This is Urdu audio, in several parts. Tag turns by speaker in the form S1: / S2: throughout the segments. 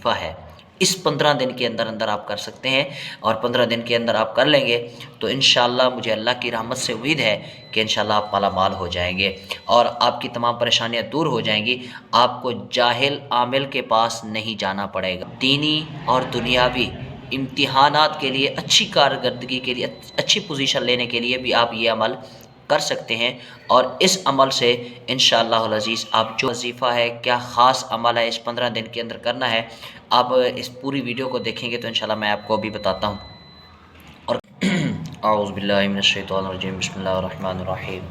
S1: وظیفہ ہے، اس 15 دن کے اندر اندر آپ کر سکتے ہیں، اور 15 دن کے اندر آپ کر لیں گے تو انشاءاللہ مجھے اللہ کی رحمت سے امید ہے کہ انشاءاللہ آپ مالا مال ہو جائیں گے اور آپ کی تمام پریشانیاں دور ہو جائیں گی۔ آپ کو جاہل عامل کے پاس نہیں جانا پڑے گا۔ دینی اور دنیاوی امتحانات کے لیے، اچھی کارکردگی کے لیے، اچھی پوزیشن لینے کے لیے بھی آپ یہ عمل کر سکتے ہیں، اور اس عمل سے انشاءاللہ العزیز آپ جو وظیفہ ہے، کیا خاص عمل ہے، اس 15 دن کے اندر کرنا ہے، آپ اس پوری ویڈیو کو دیکھیں گے تو انشاءاللہ میں آپ کو بھی بتاتا ہوں۔ اور اعوذ باللہ من الشیطان الرجیم، بسم اللہ الرحمن الرحیم،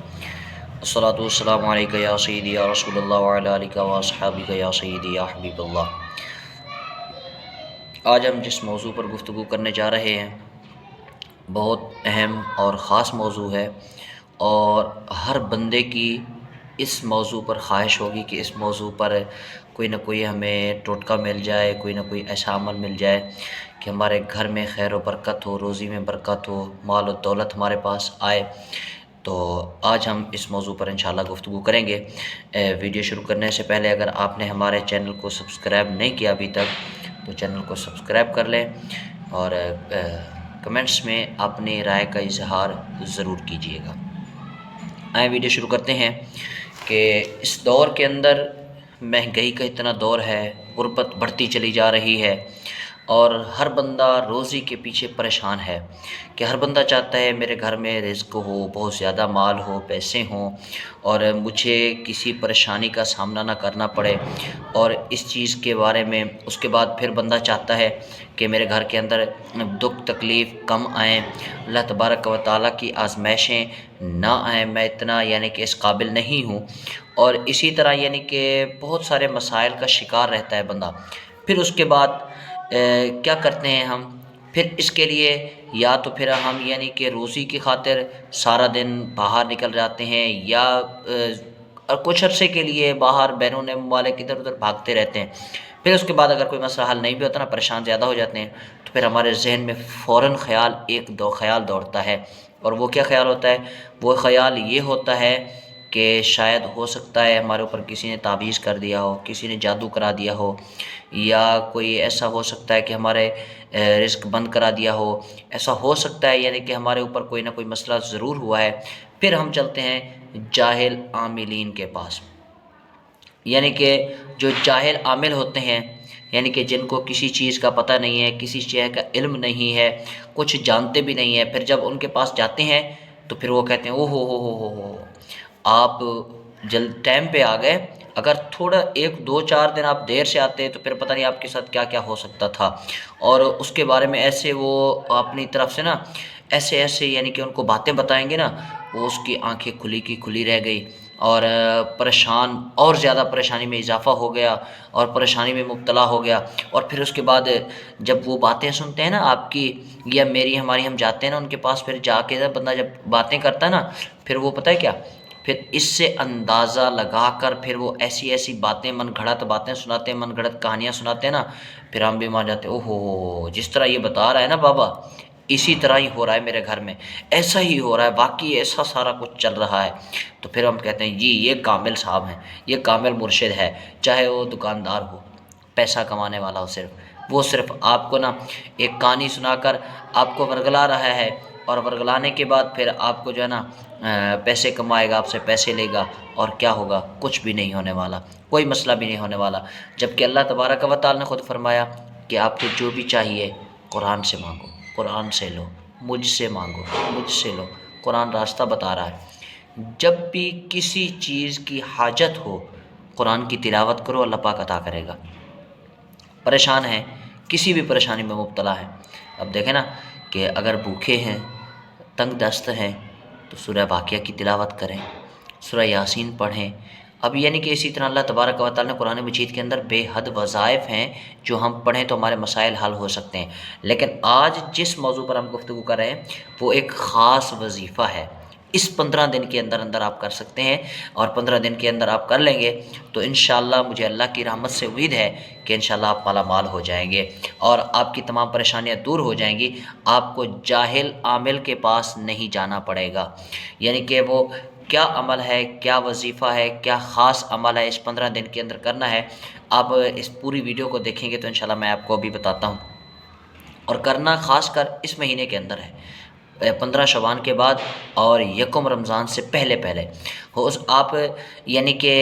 S1: الصلاۃ والسلام علیکہ یا سیدی یا رسول اللہ وعلی آلہ و اصحابہ یا سیدی یا حبیب اللہ۔ آج ہم جس موضوع پر گفتگو کرنے جا رہے ہیں بہت اہم اور خاص موضوع ہے، اور ہر بندے کی اس موضوع پر خواہش ہوگی کہ اس موضوع پر کوئی نہ کوئی ہمیں ٹوٹکا مل جائے، کوئی نہ کوئی ایسا عمل مل جائے کہ ہمارے گھر میں خیر و برکت ہو، روزی میں برکت ہو، مال و دولت ہمارے پاس آئے۔ تو آج ہم اس موضوع پر انشاءاللہ گفتگو کریں گے۔ ویڈیو شروع کرنے سے پہلے اگر آپ نے ہمارے چینل کو سبسکرائب نہیں کیا ابھی تک تو چینل کو سبسکرائب کر لیں، اور کمنٹس میں اپنی رائے کا اظہار ضرور کیجیے گا۔ آئیں ویڈیو شروع کرتے ہیں کہ اس دور کے اندر مہنگائی کا اتنا دور ہے، غربت بڑھتی چلی جا رہی ہے، اور ہر بندہ روزی کے پیچھے پریشان ہے کہ ہر بندہ چاہتا ہے میرے گھر میں رزق ہو، بہت زیادہ مال ہو، پیسے ہوں، اور مجھے کسی پریشانی کا سامنا نہ کرنا پڑے، اور اس چیز کے بارے میں اس کے بعد پھر بندہ چاہتا ہے کہ میرے گھر کے اندر دکھ تکلیف کم آئیں، اللہ تبارک و تعالیٰ کی آزمائشیں نہ آئیں، میں اتنا یعنی کہ اس قابل نہیں ہوں، اور اسی طرح یعنی کہ بہت سارے مسائل کا شکار رہتا ہے بندہ۔ پھر اس کے بعد کیا کرتے ہیں ہم؟ پھر اس کے لیے یا تو پھر ہم یعنی کہ روزی کی خاطر سارا دن باہر نکل جاتے ہیں، یا کچھ عرصے کے لیے باہر بیرون ممالک ادھر ادھر بھاگتے رہتے ہیں۔ پھر اس کے بعد اگر کوئی مسئلہ حل نہیں بھی ہوتا نا، پریشان زیادہ ہو جاتے ہیں، تو پھر ہمارے ذہن میں فوراً خیال ایک دو خیال دوڑتا ہے، اور وہ کیا خیال ہوتا ہے؟ وہ خیال یہ ہوتا ہے کہ شاید ہو سکتا ہے ہمارے اوپر کسی نے تعویذ کر دیا ہو، کسی نے جادو کرا دیا ہو، یا کوئی ایسا ہو سکتا ہے کہ ہمارے رزق بند کرا دیا ہو، ایسا ہو سکتا ہے یعنی کہ ہمارے اوپر کوئی نہ کوئی مسئلہ ضرور ہوا ہے۔ پھر ہم چلتے ہیں جاہل عاملین کے پاس، یعنی کہ جو جاہل عامل ہوتے ہیں، یعنی کہ جن کو کسی چیز کا پتہ نہیں ہے، کسی چیز کا علم نہیں ہے، کچھ جانتے بھی نہیں ہیں، پھر جب ان کے پاس جاتے ہیں تو پھر وہ کہتے ہیں او ہو آپ جلد ٹائم پہ آ گئے، اگر تھوڑا 1 2 4 دن آپ دیر سے آتے تو پھر پتہ نہیں آپ کے ساتھ کیا کیا ہو سکتا تھا۔ اور اس کے بارے میں ایسے وہ اپنی طرف سے نا ایسے یعنی کہ ان کو باتیں بتائیں گے نا، وہ اس کی آنکھیں کھلی کی کھلی رہ گئی، اور پریشان، اور زیادہ پریشانی میں اضافہ ہو گیا، اور پریشانی میں مبتلا ہو گیا۔ اور پھر اس کے بعد جب وہ باتیں سنتے ہیں نا آپ کی یا میری ہماری، ہم جاتے ہیں نا ان کے پاس، پھر جا کے بندہ جب باتیں کرتا ہے نا، پھر وہ پتہ ہے کیا، پھر اس سے اندازہ لگا کر پھر وہ ایسی باتیں، من گھڑت باتیں سناتے ہیں، من گھڑت کہانیاں سناتے ہیں نا، پھر ہم بھی مان جاتے ہیں او ہو جس طرح یہ بتا رہا ہے نا بابا، اسی طرح ہی ہو رہا ہے میرے گھر میں، ایسا ہی ہو رہا ہے، باقی ایسا سارا کچھ چل رہا ہے۔ تو پھر ہم کہتے ہیں جی یہ کامل صاحب ہیں، یہ کامل مرشد ہے، چاہے وہ دکاندار ہو، پیسہ کمانے والا ہو، صرف آپ کو نا ایک کہانی سنا کر آپ کو ورگلا رہا ہے، اور ورگلانے کے بعد پھر آپ کو جو ہے نا پیسے کمائے گا، آپ سے پیسے لے گا، اور کیا ہوگا؟ کچھ بھی نہیں ہونے والا، کوئی مسئلہ بھی نہیں ہونے والا، جبکہ اللہ تبارک و تعالیٰ نے خود فرمایا کہ آپ کو جو بھی چاہیے قرآن سے مانگو، قرآن سے لو، مجھ سے مانگو، مجھ سے لو۔ قرآن راستہ بتا رہا ہے، جب بھی کسی چیز کی حاجت ہو قرآن کی تلاوت کرو، اللہ پاک عطا کرے گا۔ پریشان ہیں، کسی بھی پریشانی میں مبتلا ہے، اب دیکھیں نا کہ اگر بھوکے ہیں، تنگ دست ہیں، تو سورہ واقعہ کی تلاوت کریں، سورہ یاسین پڑھیں۔ اب یعنی کہ اسی طرح اللہ تبارک و تعالیٰ نے قرآن مجید کے اندر بے حد وظائف ہیں جو ہم پڑھیں تو ہمارے مسائل حل ہو سکتے ہیں۔ لیکن آج جس موضوع پر ہم گفتگو کر رہے ہیں وہ ایک خاص وظیفہ ہے، اس 15 دن کے اندر اندر آپ کر سکتے ہیں، اور 15 دن کے اندر آپ کر لیں گے تو انشاءاللہ مجھے اللہ کی رحمت سے امید ہے کہ انشاءاللہ آپ مالا مال ہو جائیں گے، اور آپ کی تمام پریشانیاں دور ہو جائیں گی۔ آپ کو جاہل عامل کے پاس نہیں جانا پڑے گا، یعنی کہ وہ کیا عمل ہے، کیا وظیفہ ہے، کیا خاص عمل ہے اس 15 دن کے اندر کرنا ہے، آپ اس پوری ویڈیو کو دیکھیں گے تو انشاءاللہ میں آپ کو ابھی بتاتا ہوں۔ اور کرنا خاص کر اس مہینے کے اندر ہے، 15 شعبان کے بعد اور یکم رمضان سے پہلے پہلے ہو آپ یعنی کہ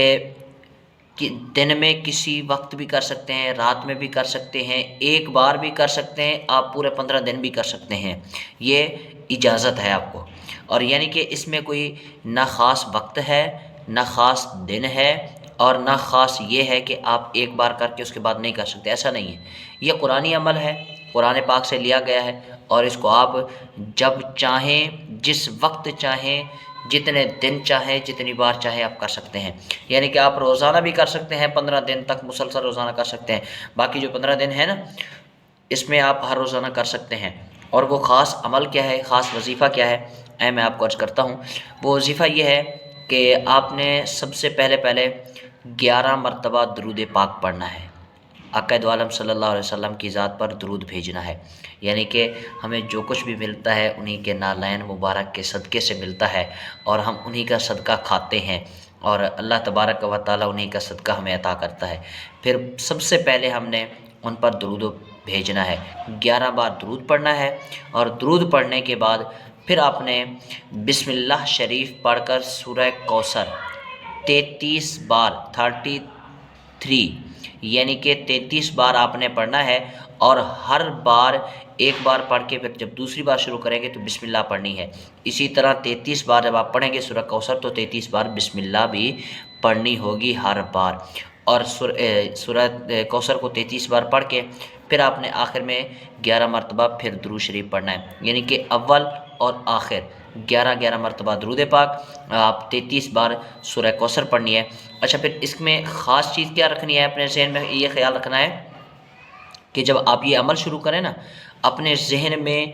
S1: دن میں کسی وقت بھی کر سکتے ہیں، رات میں بھی کر سکتے ہیں، ایک بار بھی کر سکتے ہیں، آپ پورے 15 دن بھی کر سکتے ہیں، یہ اجازت ہے آپ کو۔ اور یعنی کہ اس میں کوئی نہ خاص وقت ہے، نہ خاص دن ہے، اور نہ خاص یہ ہے کہ آپ ایک بار کر کے اس کے بعد نہیں کر سکتے، ایسا نہیں ہے۔ یہ قرآنی عمل ہے، قرآن پاک سے لیا گیا ہے، اور اس کو آپ جب چاہیں، جس وقت چاہیں، جتنے دن چاہیں، جتنی بار چاہیں آپ کر سکتے ہیں۔ یعنی کہ آپ روزانہ بھی کر سکتے ہیں، 15 دن تک مسلسل روزانہ کر سکتے ہیں، باقی جو 15 دن ہے نا اس میں آپ ہر روزانہ کر سکتے ہیں۔ اور وہ خاص عمل کیا ہے، خاص وظیفہ کیا ہے، میں آپ کو عرض کرتا ہوں۔ وہ وظیفہ یہ ہے کہ آپ نے سب سے پہلے 11 مرتبہ درود پاک پڑھنا ہے، آقا دو عالم صلی اللہ علیہ وسلم کی ذات پر درود بھیجنا ہے۔ یعنی کہ ہمیں جو کچھ بھی ملتا ہے انہی کے نالین مبارک کے صدقے سے ملتا ہے، اور ہم انہی کا صدقہ کھاتے ہیں، اور اللہ تبارک و تعالیٰ انہی کا صدقہ ہمیں عطا کرتا ہے۔ پھر سب سے پہلے ہم نے ان پر درود بھیجنا ہے، 11 بار درود پڑھنا ہے، اور درود پڑھنے کے بعد پھر آپ نے بسم اللہ شریف پڑھ کر سورہ کوثر 33 بار 33 یعنی کہ 33 بار آپ نے پڑھنا ہے، اور ہر بار ایک بار پڑھ کے پھر جب دوسری بار شروع کریں گے تو بسم اللہ پڑھنی ہے۔ اسی طرح 33 بار جب آپ پڑھیں گے سورہ کوثر تو 33 بار بسم اللہ بھی پڑھنی ہوگی ہر بار۔ اور سورہ کوثر کو 33 بار پڑھ کے پھر آپ نے آخر میں 11 مرتبہ پھر درود شریف پڑھنا ہے، یعنی کہ اول اور آخر 11 مرتبہ درود پاک، آپ 33 بار سورہ کوثر پڑھنی ہے۔ اچھا، پھر اس میں خاص چیز کیا رکھنی ہے، اپنے ذہن میں یہ خیال رکھنا ہے کہ جب آپ یہ عمل شروع کریں نا، اپنے ذہن میں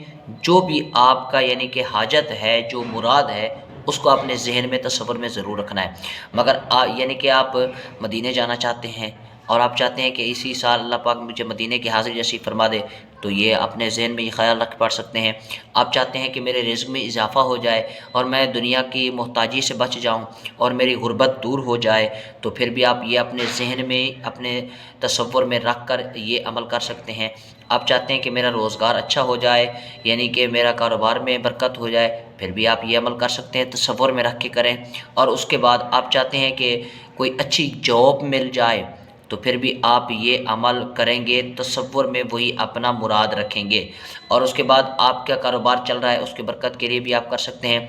S1: جو بھی آپ کا یعنی کہ حاجت ہے، جو مراد ہے، اس کو اپنے ذہن میں تصور میں ضرور رکھنا ہے۔ مگر یعنی کہ آپ مدینے جانا چاہتے ہیں اور آپ چاہتے ہیں کہ اسی سال اللہ پاک مجھے مدینے کی حاضری نصیب فرما دے، تو یہ اپنے ذہن میں یہ خیال رکھ پڑھ سکتے ہیں۔ آپ چاہتے ہیں کہ میرے رزق میں اضافہ ہو جائے اور میں دنیا کی محتاجی سے بچ جاؤں اور میری غربت دور ہو جائے، تو پھر بھی آپ یہ اپنے ذہن میں، اپنے تصور میں رکھ کر یہ عمل کر سکتے ہیں۔ آپ چاہتے ہیں کہ میرا روزگار اچھا ہو جائے، یعنی کہ میرا کاروبار میں برکت ہو جائے، پھر بھی آپ یہ عمل کر سکتے ہیں، تصور میں رکھ کے کریں۔ اور اس کے بعد آپ چاہتے ہیں کہ کوئی اچھی جاب مل جائے، تو پھر بھی آپ یہ عمل کریں گے، تصور میں وہی اپنا مراد رکھیں گے۔ اور اس کے بعد آپ کا کاروبار چل رہا ہے، اس کے برکت کے لیے بھی آپ کر سکتے ہیں۔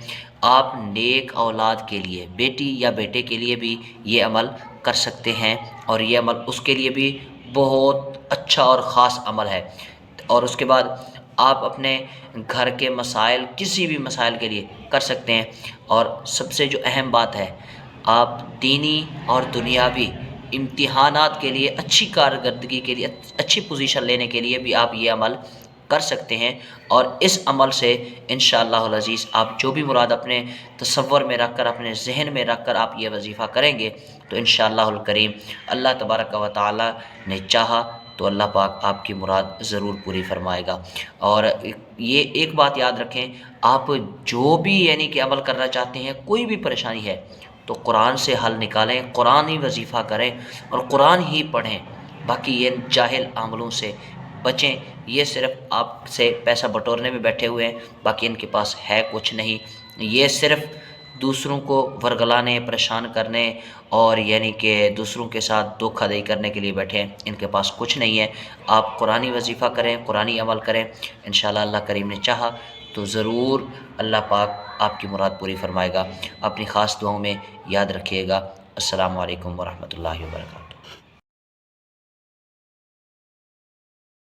S1: آپ نیک اولاد کے لیے، بیٹی یا بیٹے کے لیے بھی یہ عمل کر سکتے ہیں، اور یہ عمل اس کے لیے بھی بہت اچھا اور خاص عمل ہے۔ اور اس کے بعد آپ اپنے گھر کے مسائل، کسی بھی مسائل کے لیے کر سکتے ہیں۔ اور سب سے جو اہم بات ہے، آپ دینی اور دنیاوی امتحانات کے لیے، اچھی کارکردگی کے لیے، اچھی پوزیشن لینے کے لیے بھی آپ یہ عمل کر سکتے ہیں۔ اور اس عمل سے انشاءاللہ العزیز آپ جو بھی مراد اپنے تصور میں رکھ کر، اپنے ذہن میں رکھ کر آپ یہ وظیفہ کریں گے، تو انشاءاللہ الکریم اللہ تبارک و تعالی نے چاہا تو اللہ پاک آپ کی مراد ضرور پوری فرمائے گا۔ اور یہ ایک بات یاد رکھیں، آپ جو بھی یعنی کہ عمل کرنا چاہتے ہیں، کوئی بھی پریشانی ہے تو قرآن سے حل نکالیں، قرآن ہی وظیفہ کریں اور قرآن ہی پڑھیں۔ باقی یہ جاہل عملوں سے بچیں، یہ صرف آپ سے پیسہ بٹورنے میں بیٹھے ہوئے ہیں، باقی ان کے پاس ہے کچھ نہیں، یہ صرف دوسروں کو ورگلانے، پریشان کرنے اور یعنی کہ دوسروں کے ساتھ دھوکہ دہی کرنے کے لیے بیٹھے ہیں، ان کے پاس کچھ نہیں ہے۔ آپ قرآنی وظیفہ کریں، قرآنی عمل کریں، انشاءاللہ اللہ کریم نے چاہا تو ضرور اللہ پاک آپ کی مراد پوری فرمائے گا۔ اپنی خاص دعاؤں میں یاد رکھیے گا۔ السلام علیکم ورحمۃ اللہ وبرکاتہ۔